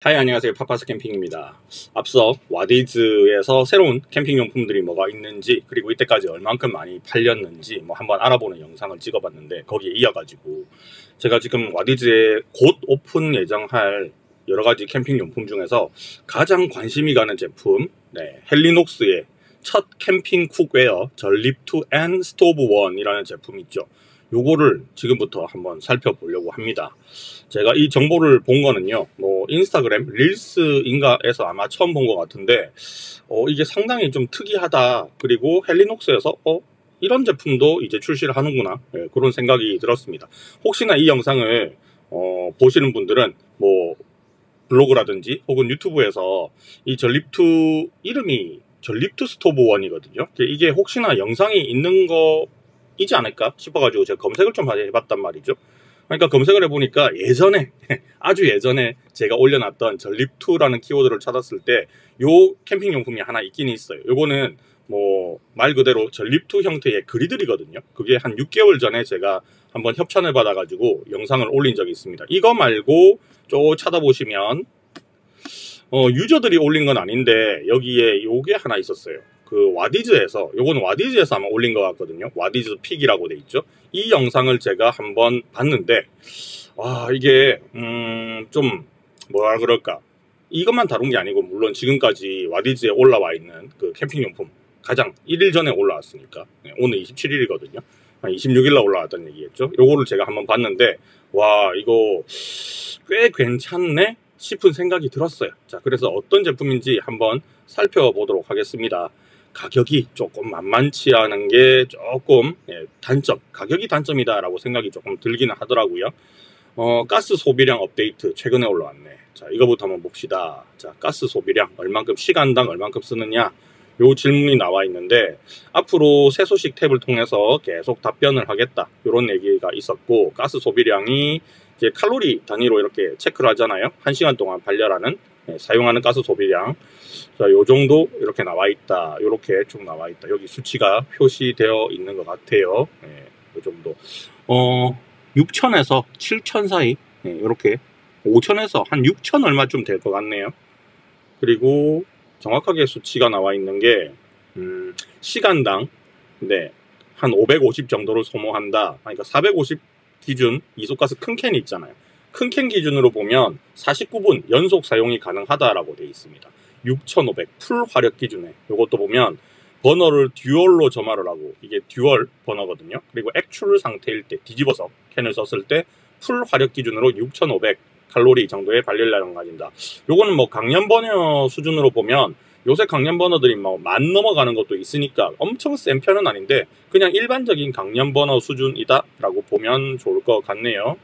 하이, 안녕하세요. 파파스 캠핑입니다. 앞서 와디즈에서 새로운 캠핑용품들이 뭐가 있는지, 그리고 이때까지 얼만큼 많이 팔렸는지 한번 알아보는 영상을 찍어봤는데, 거기에 이어가지고 제가 지금 와디즈에 곧 오픈 예정할 여러가지 캠핑용품 중에서 가장 관심이 가는 제품, 헬리녹스의 첫 캠핑 쿡웨어 전립2 앤 스토브 1이라는 제품이 있죠. 요거를 지금부터 한번 살펴보려고 합니다. 제가 이 정보를 본 거는요, 인스타그램 릴스인가에서 아마 처음 본 것 같은데, 이게 상당히 좀 특이하다. 그리고 헬리녹스에서 이런 제품도 이제 출시를 하는구나, 그런 생각이 들었습니다. 혹시나 이 영상을 보시는 분들은 블로그라든지 혹은 유튜브에서 이 전립2 이름이 전립2 스토브 1이거든요. 이게 혹시나 영상이 있는 거이지 않을까 싶어가지고 제가 검색을 좀 해봤단 말이죠. 그러니까 검색을 해보니까 예전에 아주 예전에 제가 올려놨던 전립2라는 키워드를 찾았을 때 요 캠핑용품이 하나 있긴 있어요. 요거는 말 그대로 전립2 형태의 그리들이거든요. 그게 한 6개월 전에 제가 한번 협찬을 받아가지고 영상을 올린 적이 있습니다. 이거 말고 쭉 찾아보시면 유저들이 올린 건 아닌데 여기에 요게 하나 있었어요. 그 와디즈에서, 요거는 와디즈에서 아마 올린 것 같거든요. 와디즈 픽이라고 돼 있죠. 이 영상을 제가 한번 봤는데, 이게 좀 뭐라 그럴까, 이것만 다룬 게 아니고, 물론 지금까지 와디즈에 올라와 있는 그 캠핑용품 가장 1일 전에 올라왔으니까, 오늘 27일이거든요. 한 26일날 올라왔다는 얘기겠죠. 요거를 제가 한번 봤는데, 이거 꽤 괜찮네 싶은 생각이 들었어요. 자, 그래서 어떤 제품인지 한번 살펴보도록 하겠습니다. 가격이 조금 만만치 않은 게 조금 단점, 가격이 단점이다 라고 생각이 조금 들기는 하더라고요. 가스 소비량 업데이트 최근에 올라왔네. 자, 이거부터 한번 봅시다. 자, 가스 소비량 얼만큼, 시간당 얼만큼 쓰느냐, 요 질문이 나와 있는데, 앞으로 세소식 탭을 통해서 계속 답변을 하겠다, 요런 얘기가 있었고, 가스 소비량이 이제 칼로리 단위로 이렇게 체크를 하잖아요. 1시간 동안 발열하는 사용하는 가스 소비량. 자, 요 정도 이렇게 나와 있다. 요렇게 쭉 나와 있다. 여기 수치가 표시되어 있는 것 같아요. 요 정도. 6,000에서 7,000 사이. 요렇게 5,000에서 한 6,000 얼마쯤 될 것 같네요. 그리고 정확하게 수치가 나와 있는 게 시간당 한 550 정도를 소모한다. 그러니까 450 기준 이소가스 큰 캔이 있잖아요. 큰 캔 기준으로 보면 49분 연속 사용이 가능하다라고 되어 있습니다. 6,500 풀 화력 기준에, 이것도 보면 버너를 듀얼로 점화를 하고, 이게 듀얼 버너거든요. 그리고 액출 상태일 때 뒤집어서 캔을 썼을 때 풀 화력 기준으로 6,500 칼로리 정도의 발열량을 가진다. 요거는 강연 버너 수준으로 보면, 요새 강연 버너들이 10,000 넘어가는 것도 있으니까 엄청 센 편은 아닌데 그냥 일반적인 강연 버너 수준이다 라고 보면 좋을 것 같네요.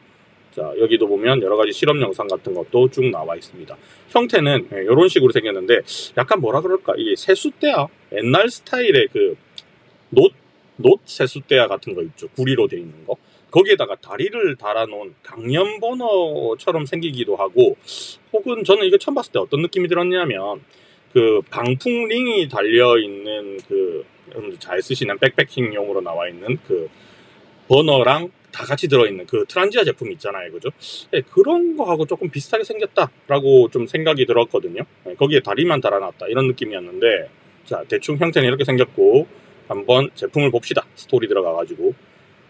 자, 여기도 보면 여러가지 실험 영상 같은 것도 쭉 나와 있습니다. 형태는 이런 식으로 생겼는데, 약간 뭐라 그럴까, 이게 세숫대야, 옛날 스타일의 그 놋 세숫대야 같은 거 있죠. 구리로 되어 있는 거, 거기에다가 다리를 달아놓은 강연 버너처럼 생기기도 하고, 혹은 저는 이거 처음 봤을 때 어떤 느낌이 들었냐면, 그 방풍링이 달려있는 여러분들 잘 쓰시는 백패킹용으로 나와 있는 그 버너랑 다 같이 들어있는 그 트란지아 제품 있잖아요, 그죠? 그런 거하고 조금 비슷하게 생겼다라고 좀 생각이 들었거든요. 거기에 다리만 달아놨다, 이런 느낌이었는데, 자, 대충 형태는 이렇게 생겼고, 한번 제품을 봅시다. 스토리 들어가가지고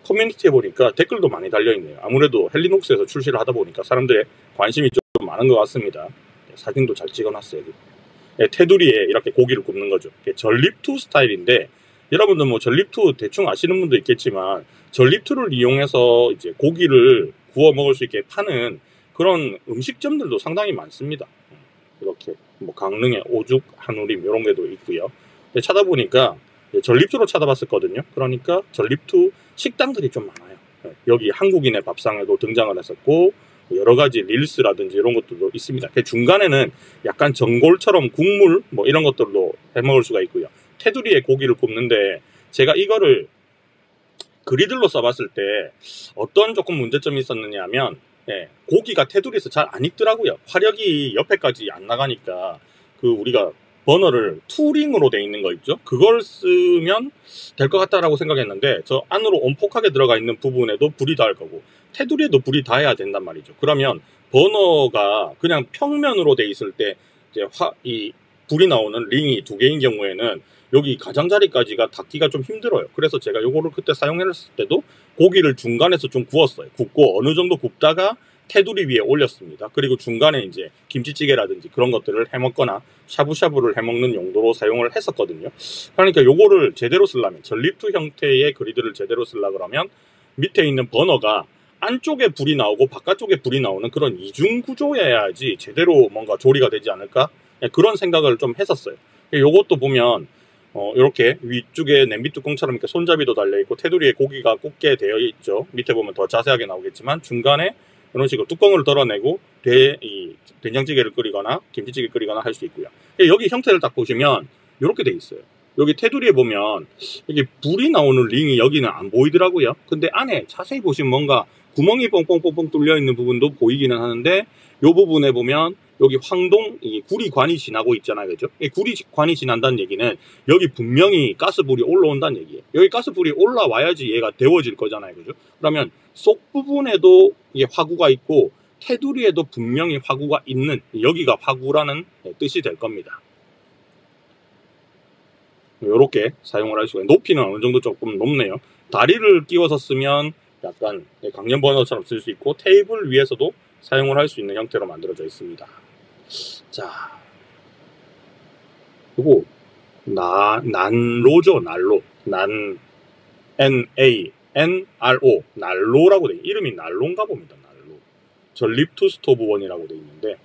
커뮤니티에 보니까 댓글도 많이 달려있네요. 아무래도 헬리녹스에서 출시를 하다 보니까 사람들의 관심이 좀 많은 것 같습니다. 사진도 잘 찍어놨어요. 테두리에 이렇게 고기를 굽는 거죠. 전립2 스타일인데, 여러분들 전립2 대충 아시는 분도 있겠지만, 전립2를 이용해서 이제 고기를 구워 먹을 수 있게 파는 그런 음식점들도 상당히 많습니다. 이렇게 강릉에 오죽 한우림 이런 게도 있고요. 찾아보니까 전립2로 찾아봤었거든요. 그러니까 전립2 식당들이 좀 많아요. 여기 한국인의 밥상에도 등장을 했었고, 여러가지 릴스라든지 이런 것들도 있습니다. 중간에는 약간 전골처럼 국물 이런 것들도 해먹을 수가 있고요. 테두리에 고기를 굽는데, 제가 이거를 그리들로 써봤을 때 어떤 조금 문제점이 있었느냐 하면, 고기가 테두리에서 잘 안 익더라고요. 화력이 옆에까지 안 나가니까, 우리가 버너를 투링으로 돼 있는 거 있죠? 그걸 쓰면 될 것 같다라고 생각했는데, 저 안으로 온폭하게 들어가 있는 부분에도 불이 닿을 거고, 테두리에도 불이 닿아야 된단 말이죠. 그러면 버너가 그냥 평면으로 돼 있을 때 이제 이 불이 나오는 링이 두 개인 경우에는 여기 가장자리까지가 닿기가 좀 힘들어요. 그래서 제가 요거를 그때 사용했을 때도 고기를 중간에서 좀 구웠어요. 굽고 어느 정도 굽다가 테두리 위에 올렸습니다. 그리고 중간에 이제 김치찌개라든지 그런 것들을 해먹거나 샤브샤브를 해먹는 용도로 사용을 했었거든요. 그러니까 요거를 제대로 쓰려면 전립투 형태의 그리드를 제대로 쓰려 그러면 밑에 있는 버너가 안쪽에 불이 나오고 바깥쪽에 불이 나오는 그런 이중 구조여야지 제대로 뭔가 조리가 되지 않을까? 그런 생각을 좀 했었어요. 요것도 보면 이렇게 위쪽에 냄비 뚜껑처럼 이렇게 손잡이도 달려있고 테두리에 고기가 굽게 되어 있죠. 밑에 보면 더 자세하게 나오겠지만 중간에 이런 식으로 뚜껑을 덜어내고 된장찌개를 끓이거나 김치찌개 끓이거나 할 수 있고요. 여기 형태를 딱 보시면 이렇게 돼 있어요. 여기 테두리에 보면 이게 불이 나오는 링이 여기는 안 보이더라고요. 근데 안에 자세히 보시면 뭔가 구멍이 뻥뻥뻥뻥 뚫려 있는 부분도 보이기는 하는데 이 부분에 보면 여기 황동 이 구리관이 지나고 있잖아요. 그죠? 이 구리관이 지난다는 얘기는 여기 분명히 가스불이 올라온다는 얘기예요. 여기 가스불이 올라와야지 얘가 데워질 거잖아요. 그죠? 그러면 속 부분에도 이게 화구가 있고 테두리에도 분명히 화구가 있는 여기가 화구라는 뜻이 될 겁니다. 이렇게 사용을 할 수가 있어요. 높이는 어느 정도 조금 높네요. 다리를 끼워서 쓰면 약간 강연 버너처럼 쓸 수 있고 테이블 위에서도 사용을 할 수 있는 형태로 만들어져 있습니다. 자, 그리고 난로죠. 난로. NANRO 난로라고 돼. 이름이 난로인가 봅니다. 난로. 전립투 스토브1이라고 돼 있는데,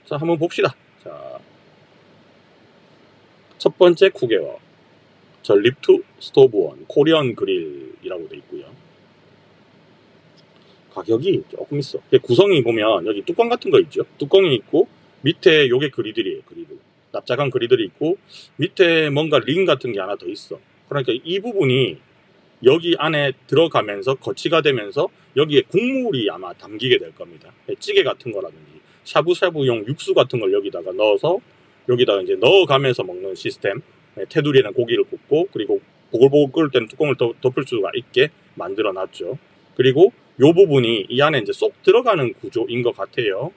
자, 한번 봅시다. 자, 첫 번째 쿠게어 전립투 스토브1 코리안 그릴이라고 돼 있고요. 가격이 조금 있어. 구성이 보면 여기 뚜껑 같은 거 있죠. 뚜껑이 있고 밑에 요게 그리들이에요. 그리들. 납작한 그리들이 있고 밑에 뭔가 링 같은 게 하나 더 있어. 그러니까 이 부분이 여기 안에 들어가면서 거치가 되면서 여기에 국물이 아마 담기게 될 겁니다. 찌개 같은 거라든지 샤브샤브용 육수 같은 걸 여기다가 넣어서 여기다가 이제 넣어가면서 먹는 시스템. 테두리에는 고기를 굽고 그리고 보글보글 끓을 때는 뚜껑을 덮을 수가 있게 만들어 놨죠. 그리고 이 부분이 이 안에 이제 쏙 들어가는 구조인 것 같아요.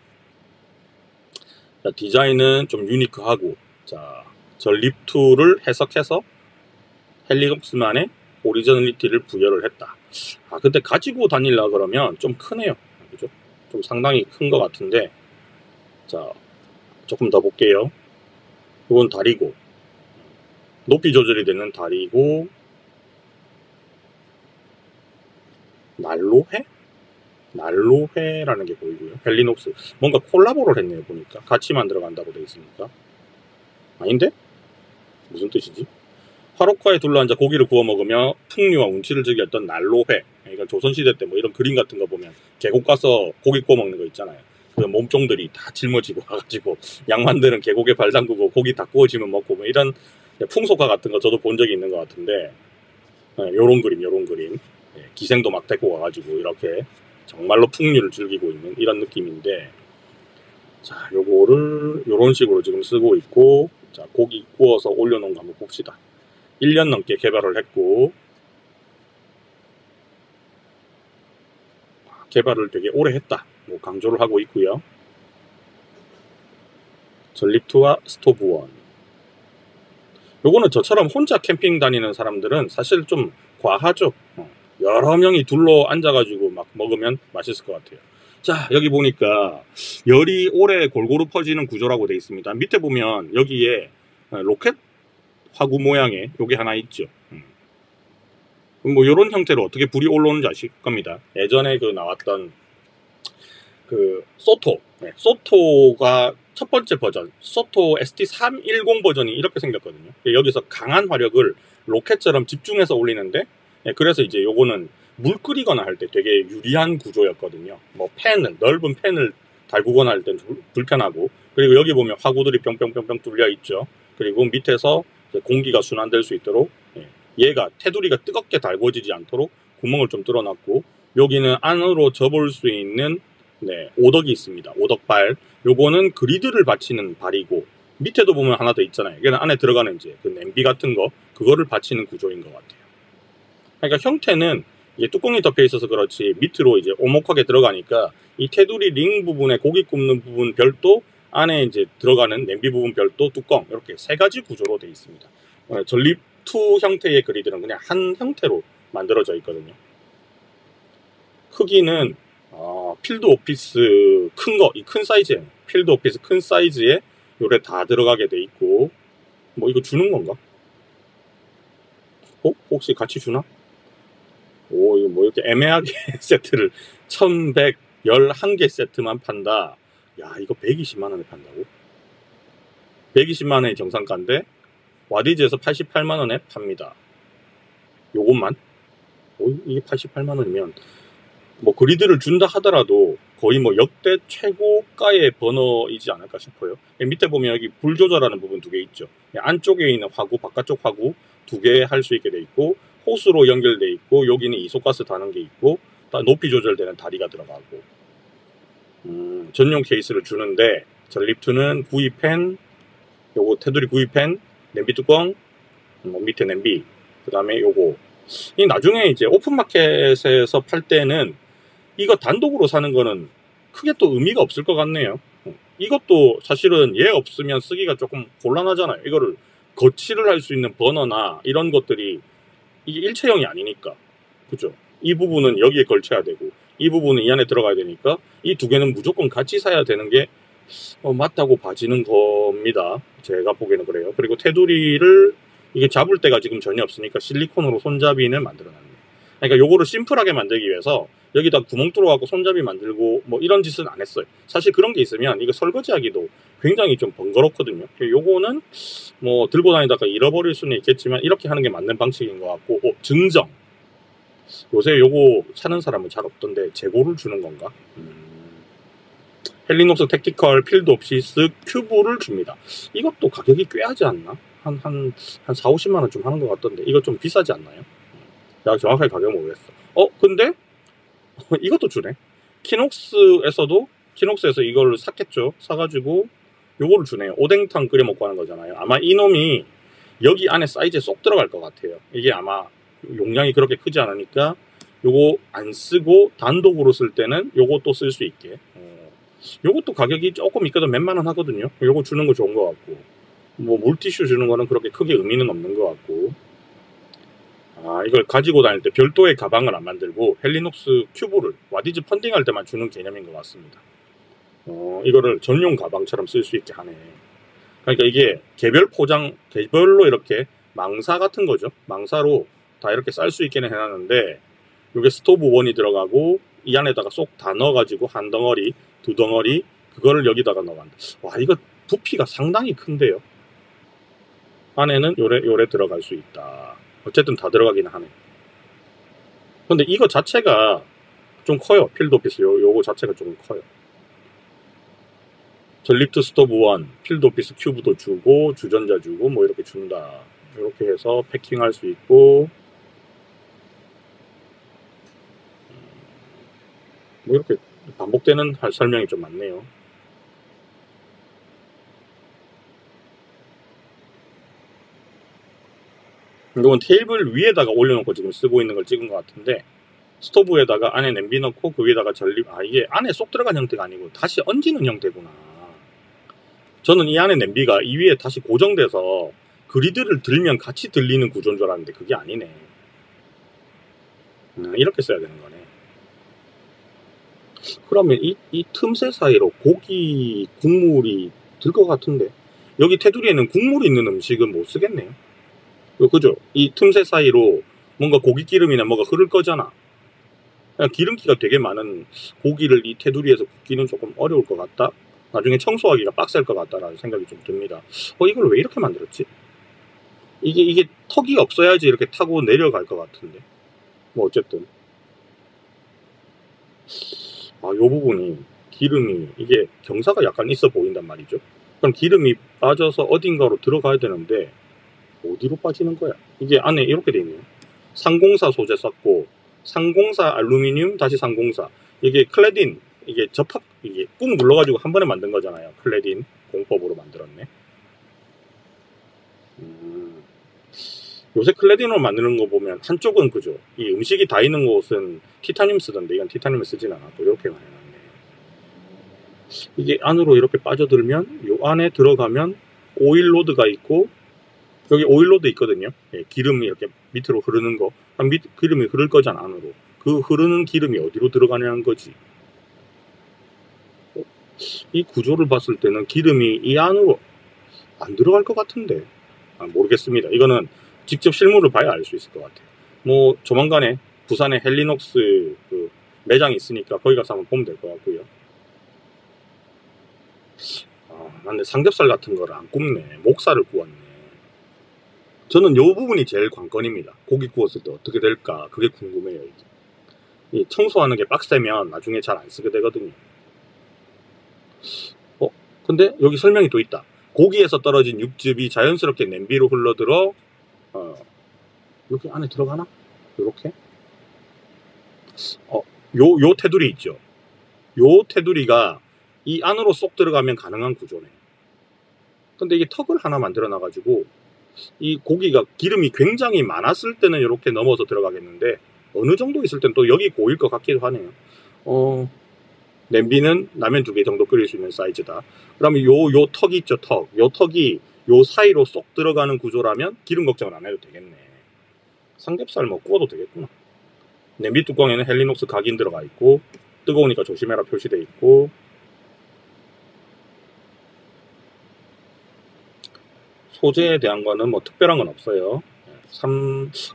자, 디자인은 좀 유니크하고, 자, 전립투를 해석해서 헬리콥스만의 오리지널리티를 부여를 했다. 아, 근데 가지고 다니려 그러면 좀 크네요. 그죠? 좀 상당히 큰 것 같은데, 자, 조금 더 볼게요. 이건 다리고, 높이 조절이 되는 다리고, 난로회? 난로회라는 게 보이고요. 헬리녹스. 뭔가 콜라보를 했네요, 보니까. 같이 만들어간다고 돼 있으니까. 아닌데? 무슨 뜻이지? 화로카에 둘러앉아 고기를 구워 먹으며 풍류와 운치를 즐겼던 난로회. 그러니까 조선시대 때 뭐 이런 그림 같은 거 보면 계곡 가서 고기 구워 먹는 거 있잖아요. 그 몸종들이 다 짊어지고 와가지고 양반들은 계곡에 발 담그고 고기 다 구워지면 먹고 뭐 이런 풍속화 같은 거 저도 본 적이 있는 것 같은데, 요런 그림. 기생도 막 데리고 와가지고 이렇게 정말로 풍류를 즐기고 있는 이런 느낌인데, 자, 요거를 요런 식으로 지금 쓰고 있고, 자, 고기 구워서 올려놓은 거 한번 봅시다. 1년 넘게 개발을 했고, 개발을 되게 오래 했다, 뭐 강조를 하고 있고요. 전립투와 스토브1. 요거는 저처럼 혼자 캠핑 다니는 사람들은 사실 좀 과하죠. 여러 명이 둘러 앉아가지고 막 먹으면 맛있을 것 같아요. 자, 여기 보니까 열이 오래 골고루 퍼지는 구조라고 되어 있습니다. 밑에 보면 여기에 로켓 화구 모양의 요게 하나 있죠. 뭐 이런 형태로 어떻게 불이 올라오는지 아실 겁니다. 예전에 그 나왔던 그 소토, 소토가 첫 번째 버전, 소토 ST310 버전이 이렇게 생겼거든요. 여기서 강한 화력을 로켓처럼 집중해서 올리는데, 그래서 이제 요거는 물 끓이거나 할 때 되게 유리한 구조였거든요. 뭐 넓은 팬을 달구거나 할 땐 불편하고, 그리고 여기 보면 화구들이 뿅뿅뿅뿅 뚫려 있죠. 그리고 밑에서 공기가 순환될 수 있도록 얘가 테두리가 뜨겁게 달궈지지 않도록 구멍을 좀 뚫어놨고, 여기는 안으로 접을 수 있는 오덕이 있습니다. 오덕발. 요거는 그리드를 받치는 발이고, 밑에도 보면 하나 더 있잖아요. 이게 안에 들어가는 이제 그 냄비 같은 거, 그거를 받치는 구조인 것 같아요. 그러니까 형태는 이게 뚜껑이 덮여 있어서 그렇지 밑으로 이제 오목하게 들어가니까 이 테두리 링 부분에 고기 굽는 부분 별도, 안에 이제 들어가는 냄비 부분 별도, 뚜껑, 이렇게 세 가지 구조로 되어 있습니다. 전립 2 형태의 그리드는 그냥 한 형태로 만들어져 있거든요. 크기는 필드 오피스 큰 거, 이 큰 사이즈에 필드 오피스 큰 사이즈에 요래 다 들어가게 돼 있고, 뭐 이거 주는 건가? 혹시 같이 주나? 오, 이거 뭐 이렇게 애매하게 세트를 1111개 세트만 판다. 야, 이거 120만원에 판다고? 120만원이 정상가인데 와디즈에서 88만원에 팝니다. 요것만? 이게 88만원이면 뭐 그리드를 준다 하더라도 거의 뭐 역대 최고가의 버너이지 않을까 싶어요. 밑에 보면 여기 불 조절하는 부분 두 개 있죠. 안쪽에 있는 화구, 바깥쪽 화구 두 개 할 수 있게 돼 있고, 호스로 연결돼 있고, 여기는 이소가스 다는 게 있고, 높이 조절되는 다리가 들어가고, 전용 케이스를 주는데 전립2는 구이팬, 요거 테두리 구이팬, 냄비 뚜껑, 밑에 냄비, 그 다음에 요거, 이 나중에 이제 오픈마켓에서 팔 때는 이거 단독으로 사는 거는 크게 또 의미가 없을 것 같네요. 이것도 사실은 얘 없으면 쓰기가 조금 곤란하잖아요. 이거를 거치를 할 수 있는 버너나 이런 것들이 이게 일체형이 아니니까, 그죠? 이 부분은 여기에 걸쳐야 되고 이 부분은 이 안에 들어가야 되니까 이 두 개는 무조건 같이 사야 되는 게 맞다고 봐지는 겁니다. 제가 보기에는 그래요. 그리고 테두리를 이게 잡을 데가 지금 전혀 없으니까 실리콘으로 손잡이는 만들어놨네요. 그러니까 요거를 심플하게 만들기 위해서 여기다 구멍 뚫어갖고 손잡이 만들고 뭐 이런 짓은 안 했어요. 사실 그런 게 있으면 이거 설거지하기도 굉장히 좀 번거롭거든요. 요거는 뭐 들고 다니다가 잃어버릴 수는 있겠지만 이렇게 하는 게 맞는 방식인 것 같고, 증정. 요새 요거 사는 사람은 잘 없던데 재고를 주는 건가? 헬리녹스 택티컬 필드 옵시스 큐브를 줍니다. 이것도 가격이 꽤 하지 않나? 한 4, 50만원 좀 하는 것 같던데 이거 좀 비싸지 않나요? 내가 정확하게 가격 모르겠어. 근데 이것도 주네. 키녹스에서 이걸 샀겠죠. 사가지고 요거를 주네요. 오뎅탕 끓여 먹고 하는 거잖아요. 아마 이놈이 여기 안에 사이즈에 쏙 들어갈 것 같아요. 이게 아마 용량이 그렇게 크지 않으니까 요거 안 쓰고 단독으로 쓸 때는 요것도 쓸 수 있게. 요것도 가격이 조금 있거든. 몇만원 하거든요. 요거 주는 거 좋은 것 같고, 뭐 물티슈 주는 거는 그렇게 크게 의미는 없는 것 같고, 이걸 가지고 다닐 때 별도의 가방을 안 만들고 헬리녹스 큐브를 와디즈 펀딩할 때만 주는 개념인 것 같습니다. 이거를 전용 가방처럼 쓸 수 있게 하네. 그러니까 이게 개별 포장, 개별로 이렇게 망사 같은 거죠. 망사로 다 이렇게 쌀 수 있게는 해놨는데, 이게 스토브 원이 들어가고 이 안에다가 쏙 다 넣어가지고 한 덩어리, 두 덩어리, 그거를 여기다가 넣어간다. 와, 이거 부피가 상당히 큰데요. 안에는 요래 들어갈 수 있다. 어쨌든 다 들어가긴 하네. 근데 이거 자체가 좀 커요. 필드 오피스 요거 자체가 좀 커요. 전립2 스토브 1, 필드 오피스 큐브도 주고 주전자 주고 뭐 이렇게 준다. 이렇게 해서 패킹할 수 있고, 뭐 이렇게 반복되는 설명이 좀 많네요. 이건 테이블 위에다가 올려놓고 지금 쓰고 있는 걸 찍은 것 같은데, 스토브에다가 안에 냄비 넣고 그 위에다가 전립, 이게 안에 쏙 들어간 형태가 아니고 다시 얹는 형태구나. 저는 이 안에 냄비가 이 위에 다시 고정돼서 그리드를 들면 같이 들리는 구조인 줄 알았는데 그게 아니네. 이렇게 써야 되는 거네. 그러면 이 틈새 사이로 고기 국물이 들 것 같은데, 여기 테두리에는 국물이 있는 음식은 못 쓰겠네요. 그죠? 이 틈새 사이로 뭔가 고기 기름이나 뭐가 흐를 거잖아. 그냥 기름기가 되게 많은 고기를 이 테두리에서 굽기는 조금 어려울 것 같다. 나중에 청소하기가 빡셀 것 같다라는 생각이 좀 듭니다. 이걸 왜 이렇게 만들었지? 이게 턱이 없어야지 이렇게 타고 내려갈 것 같은데. 뭐 어쨌든 요 부분이 기름이, 이게 경사가 약간 있어 보인단 말이죠. 그럼 기름이 빠져서 어딘가로 들어가야 되는데 어디로 빠지는 거야? 이게 안에 이렇게 돼 있네요. 상공사 소재 썼고, 상공사 알루미늄 다시 상공사, 이게 클레딘, 이게 접합, 이게 꾹 눌러가지고 한 번에 만든 거잖아요. 클레딘 공법으로 만들었네. 요새 클래디노 만드는 거 보면 한쪽은 그죠. 이 음식이 다 있는 곳은 티타늄 쓰던데 이건 티타늄을 쓰진 않았고 이렇게 많이 해놨네. 이게 안으로 이렇게 빠져들면 요 안에 들어가면 오일 로드가 있고 여기 오일 로드 있거든요. 예, 기름이 이렇게 밑으로 흐르는 거. 기름이 흐를 거잖아 안으로. 그 흐르는 기름이 어디로 들어가냐는 거지. 이 구조를 봤을 때는 기름이 이 안으로 안 들어갈 것 같은데 모르겠습니다. 이거는 직접 실물을 봐야 알 수 있을 것 같아요. 뭐 조만간에 부산에 헬리녹스 그 매장이 있으니까 거기 가서 한번 보면 될 것 같고요. 근데 삼겹살 같은 거를 안 굽네. 목살을 구웠네. 저는 이 부분이 제일 관건입니다. 고기 구웠을 때 어떻게 될까 그게 궁금해요. 이게. 이 청소하는 게 빡세면 나중에 잘 안 쓰게 되거든요. 근데 여기 설명이 또 있다. 고기에서 떨어진 육즙이 자연스럽게 냄비로 흘러들어 여기 안에 들어가나? 요렇게 요 테두리 있죠. 요 테두리가 이 안으로 쏙 들어가면 가능한 구조네. 근데 이게 턱을 하나 만들어 놔가지고 이 고기가 기름이 굉장히 많았을 때는 이렇게 넘어서 들어가겠는데 어느 정도 있을 땐 또 여기 고일 것 같기도 하네요. 냄비는 라면 2개 정도 끓일 수 있는 사이즈다. 그러면 요 턱이 있죠, 턱. 요 턱이 요 사이로 쏙 들어가는 구조라면 기름 걱정을 안 해도 되겠네. 삼겹살 뭐 구워도 되겠구나. 냄비 뚜껑에는 헬리녹스 각인 들어가 있고 뜨거우니까 조심해라 표시돼 있고 소재에 대한 거는 뭐 특별한 건 없어요.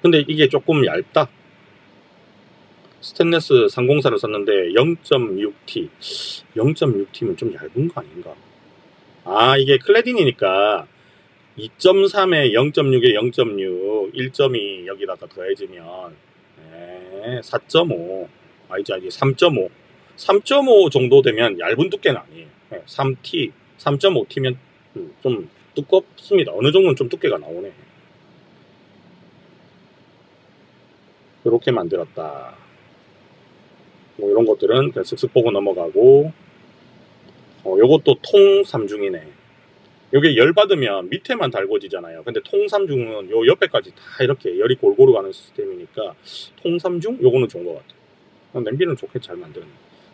근데 이게 조금 얇다. 스테인레스 304를 썼는데 0.6T 0.6T면 좀 얇은 거 아닌가? 이게 클래딘이니까 2.3에 0.6에 0.6 1점이 여기다가 더해지면 4.5 이제 3.5 3.5 정도 되면 얇은 두께는 아니에요. 3T 3.5T면 좀 두껍습니다. 어느 정도는 좀 두께가 나오네. 이렇게 만들었다. 뭐 이런 것들은 그냥 슥슥 보고 넘어가고 요것도 통 3중이네. 요게 열 받으면 밑에만 달궈지잖아요. 근데 통 3중은 요 옆에까지 다 이렇게 열이 골고루 가는 시스템이니까 통 3중? 요거는 좋은 것 같아요. 냄비는 좋게 잘 만드네.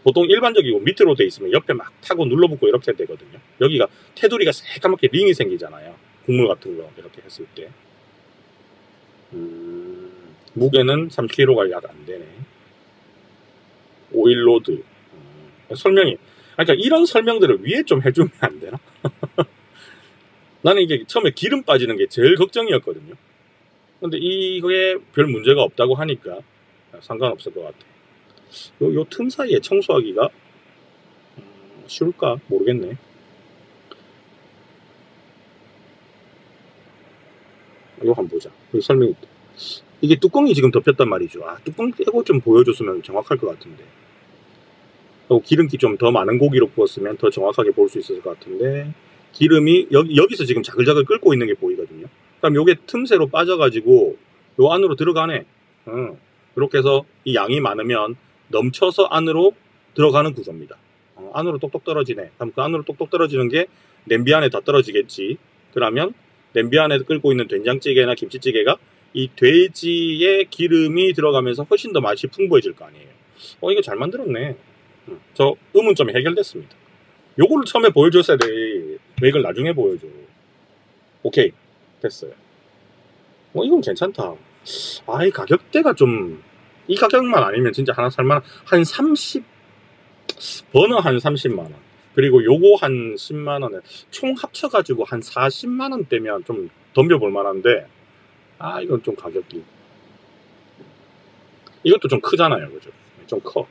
보통 일반적이고 밑으로 돼 있으면 옆에 막 타고 눌러붙고 이렇게 되거든요. 여기가 테두리가 새까맣게 링이 생기잖아요. 국물 같은 거 이렇게 했을 때. 무게는 3kg가 약 안 되네. 오일 로드. 설명이. 그러니까 이런 설명들을 위에 좀 해주면 안 되나? 나는 이게 처음에 기름 빠지는 게 제일 걱정이었거든요. 근데 이거에 별 문제가 없다고 하니까 상관없을 것 같아. 요 틈 사이에 청소하기가 쉬울까? 모르겠네. 이거 한번 보자. 여기 설명이 있다. 이게 뚜껑이 지금 덮였단 말이죠. 뚜껑 떼고 좀 보여줬으면 정확할 것 같은데. 기름기 좀 더 많은 고기로 구웠으면 더 정확하게 볼 수 있을 것 같은데 기름이 여기서 지금 자글자글 끓고 있는 게 보이거든요. 그럼 요게 틈새로 빠져가지고 요 안으로 들어가네. 이렇게 해서 이 양이 많으면 넘쳐서 안으로 들어가는 구조입니다. 안으로 똑똑 떨어지네. 그럼 그 안으로 똑똑 떨어지는 게 냄비 안에 다 떨어지겠지. 그러면 냄비 안에 끓고 있는 된장찌개나 김치찌개가 이 돼지의 기름이 들어가면서 훨씬 더 맛이 풍부해질 거 아니에요. 이거 잘 만들었네. 저 의문점이 해결됐습니다. 요거를 처음에 보여줬어야 돼. 왜 이걸 나중에 보여줘. 오케이, 됐어요. 이건 괜찮다. 이 가격대가 좀, 이 가격만 아니면 진짜 하나 살만한, 한 30, 버너 한 30만원. 그리고 요거 한 10만원에, 총 합쳐가지고 한 40만원대면 좀 덤벼볼 만한데, 이건 좀 가격이. 이것도 좀 크잖아요. 그죠? 좀 커.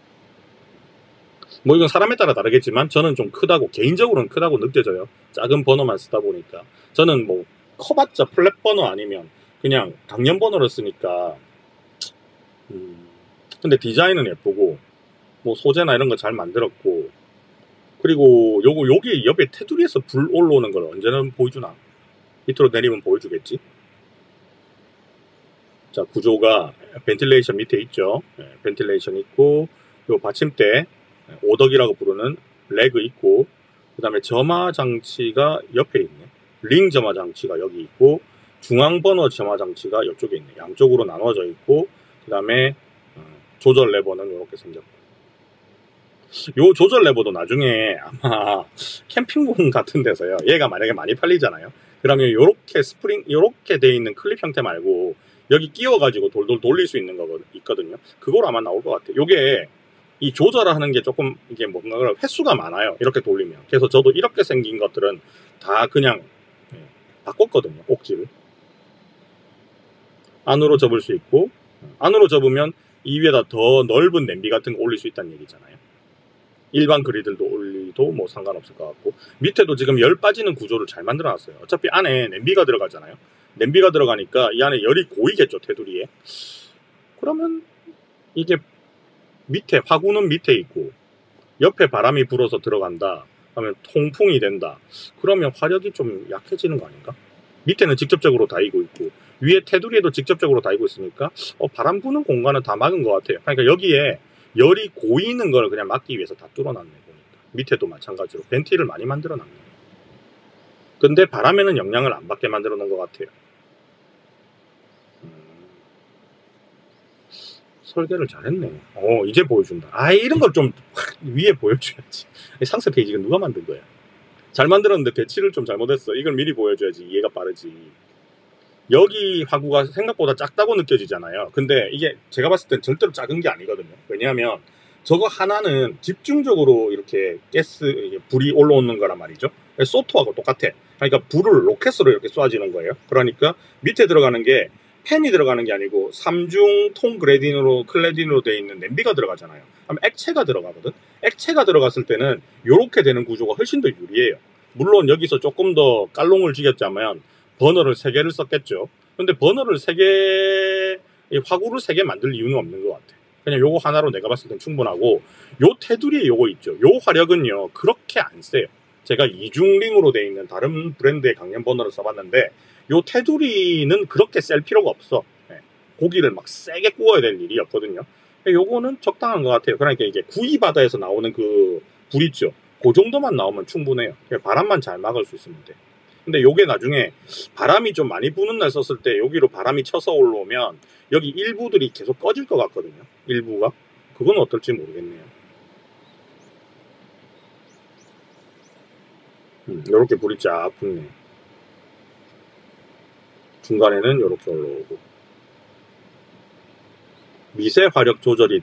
뭐 이건 사람에 따라 다르겠지만 저는 좀 크다고, 개인적으로는 크다고 느껴져요. 작은 버너만 쓰다 보니까. 저는 뭐 커봤자 플랫 버너 아니면 그냥 강연 버너를 쓰니까 근데 디자인은 예쁘고 뭐 소재나 이런 거 잘 만들었고, 그리고 여기 옆에 테두리에서 불 올라오는 걸 언제는 보여주나. 밑으로 내리면 보여주겠지. 자, 구조가 벤틸레이션 밑에 있죠. 벤틸레이션 있고 요 받침대 오덕이라고 부르는 레그 있고, 그 다음에 점화 장치가 옆에 있네. 링 점화 장치가 여기 있고, 중앙 버너 점화 장치가 이쪽에 있네. 양쪽으로 나눠져 있고, 그 다음에 조절 레버는 이렇게 생겼고. 요 조절 레버도 나중에 아마 캠핑용 같은 데서요. 얘가 만약에 많이 팔리잖아요. 그러면 요렇게 스프링, 요렇게 돼 있는 클립 형태 말고 여기 끼워가지고 돌돌 돌릴 수 있는 거 있거든요. 그걸 아마 나올 것 같아요. 요게 이 조절하는 게 조금 이게 뭔가 횟수가 많아요. 이렇게 돌리면. 그래서 저도 이렇게 생긴 것들은 다 그냥 바꿨거든요. 꼭지를. 안으로 접을 수 있고, 안으로 접으면 이 위에다 더 넓은 냄비 같은 거 올릴 수 있다는 얘기잖아요. 일반 그리들도 올리도 뭐 상관없을 것 같고, 밑에도 지금 열 빠지는 구조를 잘 만들어 놨어요. 어차피 안에 냄비가 들어가잖아요. 냄비가 들어가니까 이 안에 열이 고이겠죠, 테두리에. 그러면 이게 밑에 화구는 밑에 있고 옆에 바람이 불어서 들어간다 하면 통풍이 된다. 그러면 화력이 좀 약해지는 거 아닌가? 밑에는 직접적으로 다이고 있고 위에 테두리에도 직접적으로 다이고 있으니까 바람 부는 공간은 다 막은 것 같아요. 그러니까 여기에 열이 고이는 걸 그냥 막기 위해서 다 뚫어놨네 보니까. 밑에도 마찬가지로 벤틸을 많이 만들어 놨네. 근데 바람에는 영향을 안 받게 만들어 놓은 것 같아요. 설계를 잘했네. 이제 보여준다. 이런 걸 좀 위에 보여줘야지. 상세 페이지가 누가 만든 거야? 잘 만들었는데 배치를 좀 잘못했어. 이걸 미리 보여줘야지 이해가 빠르지. 여기 화구가 생각보다 작다고 느껴지잖아요. 근데 이게 제가 봤을 땐 절대로 작은 게 아니거든요. 왜냐하면 저거 하나는 집중적으로 이렇게 불이 올라오는 거란 말이죠. 소토하고 똑같아. 그러니까 불을 로켓으로 이렇게 쏴지는 거예요. 그러니까 밑에 들어가는 게 팬이 들어가는 게 아니고 3중 통 클레딘으로 되어 있는 냄비가 들어가잖아요. 그럼 액체가 들어가거든. 액체가 들어갔을 때는 이렇게 되는 구조가 훨씬 더 유리해요. 물론 여기서 조금 더 깔롱을 지겼자면 버너를 3개를 썼겠죠. 근데 버너를 3개, 화구를 3개 만들 이유는 없는 것 같아. 그냥 요거 하나로 내가 봤을 땐 충분하고, 요 테두리에 요거 있죠. 요 화력은요, 그렇게 안 세요. 제가 이중링으로 되어 있는 다른 브랜드의 강연 버너를 써봤는데, 요 테두리는 그렇게 셀 필요가 없어. 고기를 막 세게 구워야 될 일이 없거든요. 요거는 적당한 것 같아요. 그러니까 이게 구이바다에서 나오는 그 불 있죠. 그 정도만 나오면 충분해요. 바람만 잘 막을 수 있으면 돼. 근데 요게 나중에 바람이 좀 많이 부는 날 썼을 때 여기로 바람이 쳐서 올라오면 여기 일부들이 계속 꺼질 것 같거든요. 일부가. 그건 어떨지 모르겠네요. 요렇게 불이 쫙 붙네. 중간에는 요렇게 올라오고. 미세 화력 조절이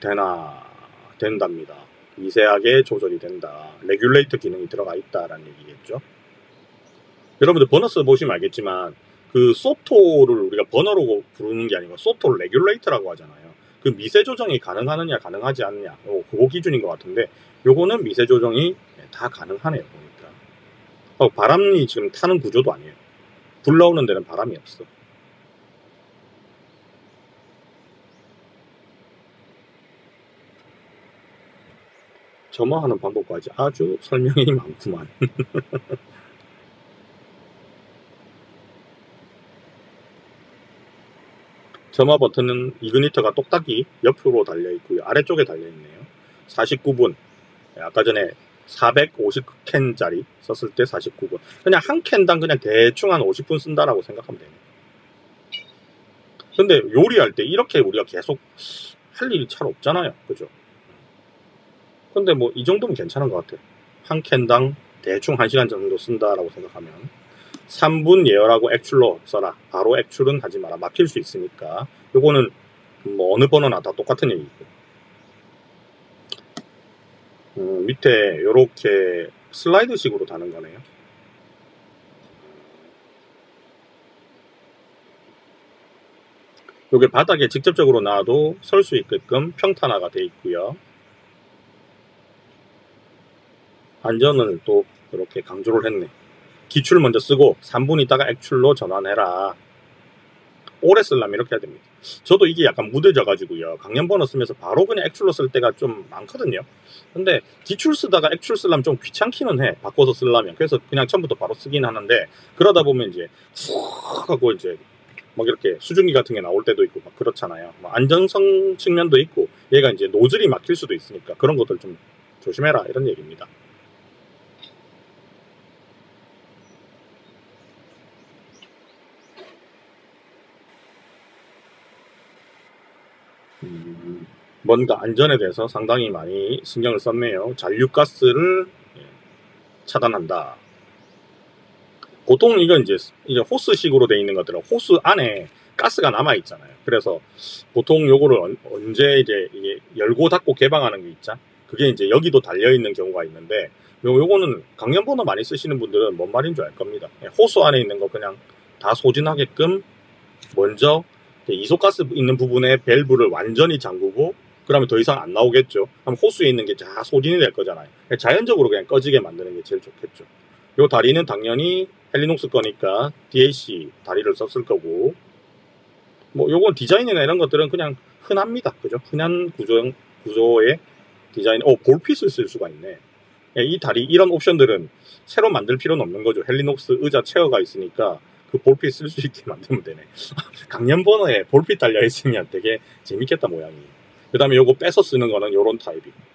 된답니다. 미세하게 조절이 된다. 레귤레이터 기능이 들어가 있다라는 얘기겠죠. 여러분들 버너 써보시면 알겠지만 그 소토를 우리가 버너로 부르는 게 아니고 소토 레귤레이터라고 하잖아요. 그 미세 조정이 가능하느냐 가능하지 않느냐 그거 기준인 것 같은데 요거는 미세 조정이 다 가능하네요. 보니까 바람이 지금 타는 구조도 아니에요. 불 나오는 데는 바람이 없어. 점화하는 방법까지 아주 설명이 많구만. 점화 버튼은 이그니터가 똑딱이 옆으로 달려있고요. 아래쪽에 달려있네요. 49분. 아까 전에 450캔짜리 썼을 때 49분. 그냥 한 캔당 그냥 대충 한 50분 쓴다라고 생각하면 돼요. 근데 요리할 때 이렇게 우리가 계속 할 일이 잘 없잖아요. 그죠? 근데 뭐 이 정도면 괜찮은 것 같아요. 한 캔당 대충 1시간 정도 쓴다라고 생각하면 3분 예열하고 액출로 써라. 바로 액출은 하지 마라. 막힐 수 있으니까. 요거는 뭐 어느 번호나 다 똑같은 얘기고. 밑에 요렇게 슬라이드식으로 다는 거네요. 요게 바닥에 직접적으로 놔도 설 수 있게끔 평탄화가 되어 있고요. 안전을 또 이렇게 강조를 했네. 기출 먼저 쓰고 3분 있다가 액출로 전환해라. 오래 쓰려면 이렇게 해야 됩니다. 저도 이게 약간 무뎌져가지고요. 강연 번호 쓰면서 바로 그냥 액출로 쓸 때가 좀 많거든요. 근데 기출 쓰다가 액출 쓰려면 좀 귀찮기는 해. 바꿔서 쓰려면. 그래서 그냥 처음부터 바로 쓰긴 하는데 그러다 보면 이제 훅 하고 이제 막 이렇게 수증기 같은 게 나올 때도 있고 막 그렇잖아요. 뭐 안전성 측면도 있고 얘가 이제 노즐이 막힐 수도 있으니까 그런 것들 좀 조심해라 이런 얘기입니다. 음, 뭔가 안전에 대해서 상당히 많이 신경을 썼네요. 잔류가스를 차단한다. 보통 이건 이제 호스식으로 되어 있는 것들은 호스 안에 가스가 남아 있잖아요. 그래서 보통 요거를 언제 이제 이게 열고 닫고 개방하는 게 있죠. 그게 이제 여기도 달려 있는 경우가 있는데 요거는 강연번호 많이 쓰시는 분들은 뭔 말인 줄 알 겁니다. 호스 안에 있는 거 그냥 다 소진하게끔 먼저 이소가스 있는 부분에 밸브를 완전히 잠그고 그러면 더 이상 안 나오겠죠. 그럼 호수에 있는 게 다 소진이 될 거잖아요. 자연적으로 그냥 꺼지게 만드는 게 제일 좋겠죠. 요 다리는 당연히 헬리녹스 거니까 DAC 다리를 썼을 거고, 뭐 요건 디자인이나 이런 것들은 그냥 흔합니다. 그죠? 흔한 구조의 디자인. 볼핏을 쓸 수가 있네. 이 다리 이런 옵션들은 새로 만들 필요는 없는 거죠. 헬리녹스 의자 체어가 있으니까 그 볼핏 쓸 수 있게 만들면 되네. 강연번호에 볼핏 달려 있으면 되게 재밌겠다 모양이. 그 다음에 요거 빼서 쓰는 거는 요런 타입이고,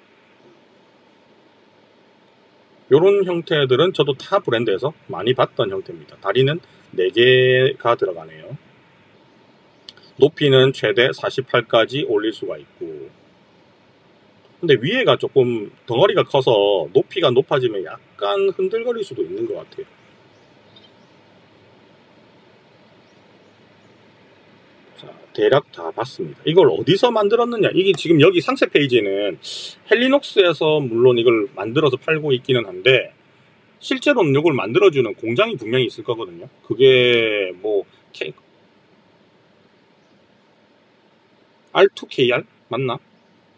요런 형태들은 저도 타 브랜드에서 많이 봤던 형태입니다. 다리는 4개가 들어가네요. 높이는 최대 48까지 올릴 수가 있고, 근데 위에가 조금 덩어리가 커서 높이가 높아지면 약간 흔들거릴 수도 있는 것 같아요. 자, 대략 다 봤습니다. 이걸 어디서 만들었느냐? 이게 지금 여기 상세 페이지는 헬리녹스에서 물론 이걸 만들어서 팔고 있기는 한데 실제로는 이걸 만들어주는 공장이 분명히 있을 거거든요. 그게 뭐 R2KR 맞나?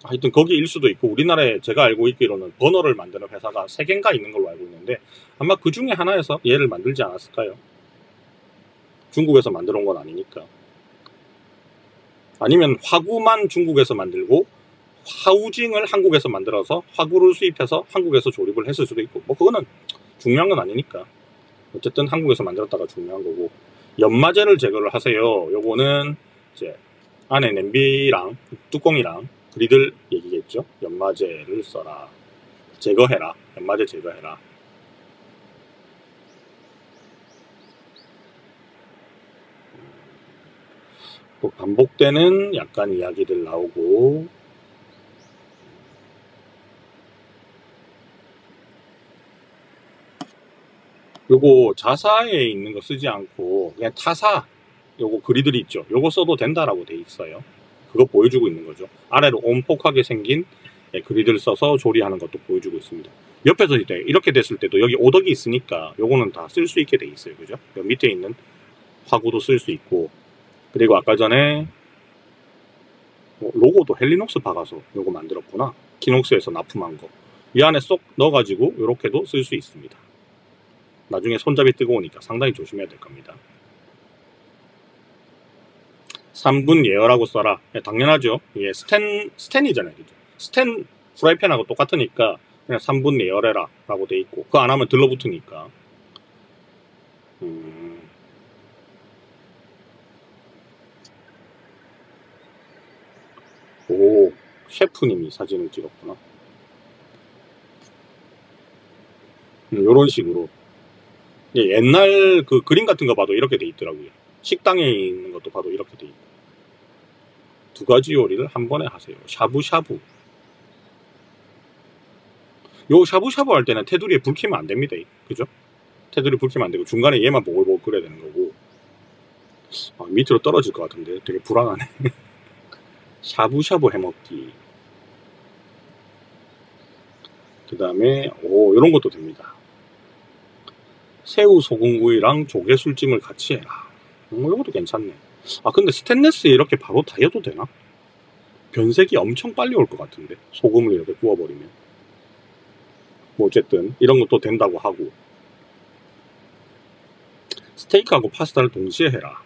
하여튼 거기일 수도 있고, 우리나라에 제가 알고 있기로는 버너를 만드는 회사가 3개인가 있는 걸로 알고 있는데 아마 그 중에 하나에서 얘를 만들지 않았을까요? 중국에서 만들어 온 건 아니니까. 아니면 화구만 중국에서 만들고 하우징을 한국에서 만들어서 화구를 수입해서 한국에서 조립을 했을 수도 있고, 뭐 그거는 중요한 건 아니니까. 어쨌든 한국에서 만들었다가 중요한 거고, 연마제를 제거를 하세요. 요거는 이제 안에 냄비랑 뚜껑이랑 그리들 얘기겠죠. 연마제를 써라, 제거해라, 연마제 제거해라. 또 반복되는 약간 이야기들 나오고, 요거 자사에 있는 거 쓰지 않고 그냥 타사 요거 그리들이 있죠. 요거 써도 된다라고 돼 있어요. 그거 보여주고 있는 거죠. 아래로 온폭하게 생긴 그리들 써서 조리하는 것도 보여주고 있습니다. 옆에서 이렇게 됐을 때도 여기 오덕이 있으니까 요거는 다 쓸 수 있게 돼 있어요. 그죠? 여기 밑에 있는 화구도 쓸 수 있고, 그리고 아까 전에 로고도 헬리녹스 박아서 요거 만들었구나. 키녹스에서 납품한 거. 이 안에 쏙 넣어가지고 요렇게도 쓸 수 있습니다. 나중에 손잡이 뜨거우니까 상당히 조심해야 될 겁니다. 3분 예열하고 써라. 당연하죠. 이게 스텐이잖아요. 그죠? 스텐 프라이팬하고 똑같으니까 그냥 3분 예열해라 라고 돼 있고, 그거 안 하면 들러붙으니까. 오, 셰프님이 사진을 찍었구나. 요런 식으로. 옛날 그 그림 같은 거 봐도 이렇게 돼 있더라고요. 식당에 있는 것도 봐도 이렇게 돼 있고. 2가지 요리를 한 번에 하세요. 샤브샤브. 요 샤브샤브 할 때는 테두리에 불 켜면 안 됩니다. 그죠? 테두리 불 켜면 안 되고 중간에 얘만 보글보글 끓여야 되는 거고. 밑으로 떨어질 것 같은데 되게 불안하네. 샤브샤브 해먹기. 그 다음에 요런 것도 됩니다. 새우 소금구이랑 조개 술찜을 같이 해라. 요것도 괜찮네. 근데 스테인리스에 이렇게 바로 다려도 되나? 변색이 엄청 빨리 올 것 같은데, 소금을 이렇게 구워버리면. 뭐 어쨌든 이런 것도 된다고 하고, 스테이크하고 파스타를 동시에 해라.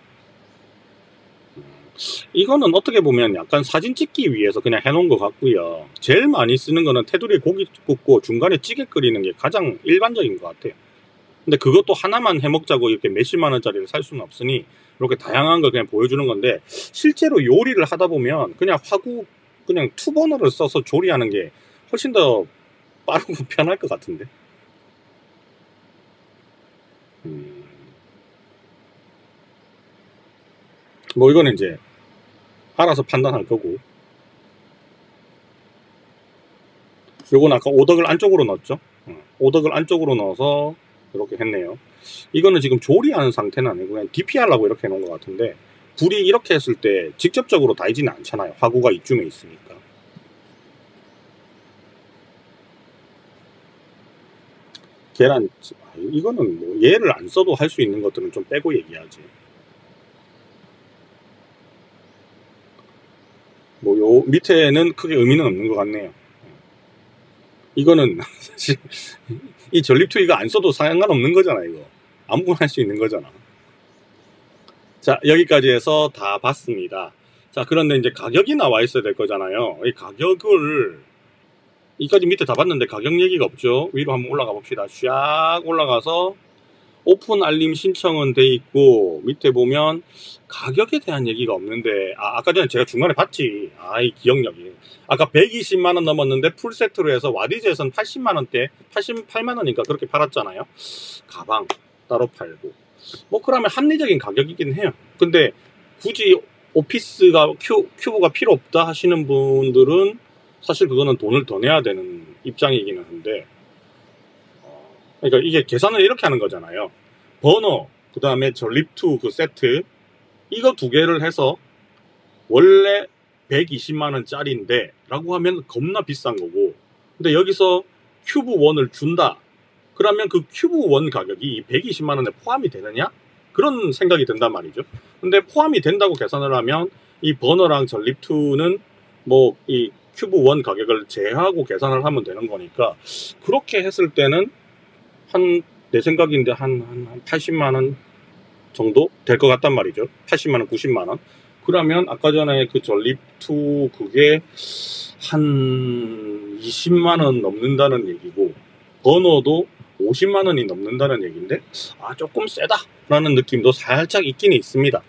이거는 어떻게 보면 약간 사진 찍기 위해서 그냥 해놓은 것 같고요. 제일 많이 쓰는 거는 테두리에 고기 굽고 중간에 찌개 끓이는 게 가장 일반적인 것 같아요. 근데 그것도 하나만 해먹자고 이렇게 몇십만 원짜리를 살 수는 없으니 이렇게 다양한 걸 그냥 보여주는 건데, 실제로 요리를 하다 보면 그냥 화구 그냥 투버너를 써서 조리하는 게 훨씬 더 빠르고 편할 것 같은데. 뭐 이거는 이제 알아서 판단할 거고, 요건 아까 오덕을 안쪽으로 넣었죠. 오덕을 안쪽으로 넣어서 이렇게 했네요. 이거는 지금 조리하는 상태는 아니고 그냥 DP하려고 이렇게 해놓은 것 같은데, 불이 이렇게 했을 때 직접적으로 달지는 않잖아요. 화구가 이쯤에 있으니까. 계란, 이거는 뭐 얘를 안 써도 할 수 있는 것들은 좀 빼고 얘기하지. 뭐 요 밑에는 크게 의미는 없는 것 같네요. 이거는 사실 이 전립투 이거 안 써도 상관없는 거잖아. 이거 아무거나 할 수 있는 거잖아. 자, 여기까지 해서 다 봤습니다. 자, 그런데 이제 가격이 나와 있어야 될 거잖아요. 이 가격을, 이까지 밑에 다 봤는데 가격 얘기가 없죠. 위로 한번 올라가 봅시다. 샥 올라가서 오픈 알림 신청은 돼 있고, 밑에 보면 가격에 대한 얘기가 없는데, 아까 전에 제가 중간에 봤지. 이 기억력이. 아까 120만원 넘었는데 풀세트로 해서 와디즈에서는 80만원대, 88만원인가 그렇게 팔았잖아요. 가방 따로 팔고. 뭐 그러면 합리적인 가격이긴 해요. 근데 굳이 오피스가 큐브가 필요 없다 하시는 분들은 사실 그거는 돈을 더 내야 되는 입장이기는 한데, 그러니까 이게 계산을 이렇게 하는 거잖아요. 버너, 그 다음에 전립투 그 세트, 이거 두 개를 해서 원래 120만원짜리인데 라고 하면 겁나 비싼 거고, 근데 여기서 큐브 1을 준다 그러면 그 큐브 1 가격이 120만원에 포함이 되느냐? 그런 생각이 든단 말이죠. 근데 포함이 된다고 계산을 하면 이 버너랑 전립2는 뭐 이 큐브 1 가격을 제하고 계산을 하면 되는 거니까, 그렇게 했을 때는 내 생각인데 한 80만원 정도 될 것 같단 말이죠. 80만원, 90만원. 그러면 아까 전에 그 전립2 그게 한 20만원 넘는다는 얘기고, 버너도 50만원이 넘는다는 얘기인데, 조금 세다 라는 느낌도 살짝 있긴 있습니다.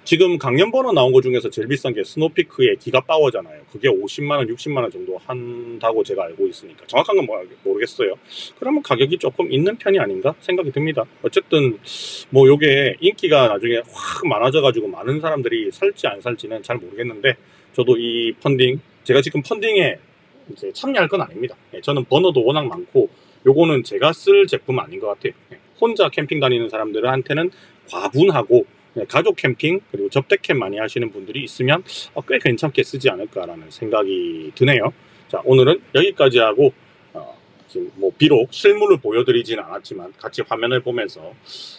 지금 강연 버너 나온 것 중에서 제일 비싼 게 스노피크의 기가파워잖아요. 그게 50만원, 60만원 정도 한다고 제가 알고 있으니까 정확한 건 모르겠어요. 그러면 가격이 조금 있는 편이 아닌가 생각이 듭니다. 어쨌든 뭐 요게 인기가 나중에 확 많아져 가지고 많은 사람들이 살지 안 살지는 잘 모르겠는데, 저도 이 펀딩, 제가 지금 펀딩에 이제 참여할 건 아닙니다. 저는 버너도 워낙 많고 요거는 제가 쓸 제품 아닌 것 같아요. 혼자 캠핑 다니는 사람들한테는 과분하고, 가족 캠핑 그리고 접대캠 많이 하시는 분들이 있으면 꽤 괜찮게 쓰지 않을까라는 생각이 드네요. 자, 오늘은 여기까지 하고, 지금 뭐 비록 실물을 보여드리진 않았지만 같이 화면을 보면서,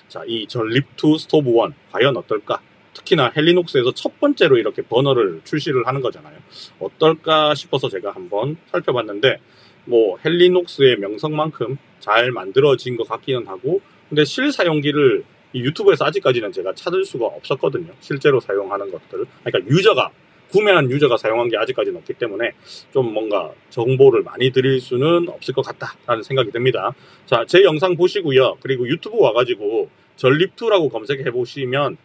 자, 이 전립2 스토브 1 과연 어떨까? 특히나 헬리녹스에서 첫 번째로 이렇게 버너를 출시를 하는 거잖아요. 어떨까 싶어서 제가 한번 살펴봤는데, 뭐 헬리녹스의 명성만큼 잘 만들어진 것 같기는 하고, 근데 실사용기를 이 유튜브에서 아직까지는 제가 찾을 수가 없었거든요. 실제로 사용하는 것들을. 그러니까 구매한 유저가 사용한 게 아직까지는 없기 때문에 좀 뭔가 정보를 많이 드릴 수는 없을 것 같다라는 생각이 듭니다. 자, 제 영상 보시고요. 그리고 유튜브 와가지고 전립2라고 검색해 보시면,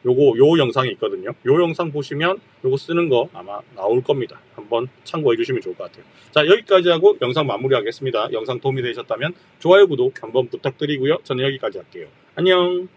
요 영상이 있거든요. 요 영상 보시면 요거 쓰는 거 아마 나올 겁니다. 한번 참고해 주시면 좋을 것 같아요. 자, 여기까지 하고 영상 마무리하겠습니다. 영상 도움이 되셨다면 좋아요, 구독 한번 부탁드리고요. 저는 여기까지 할게요. 안녕.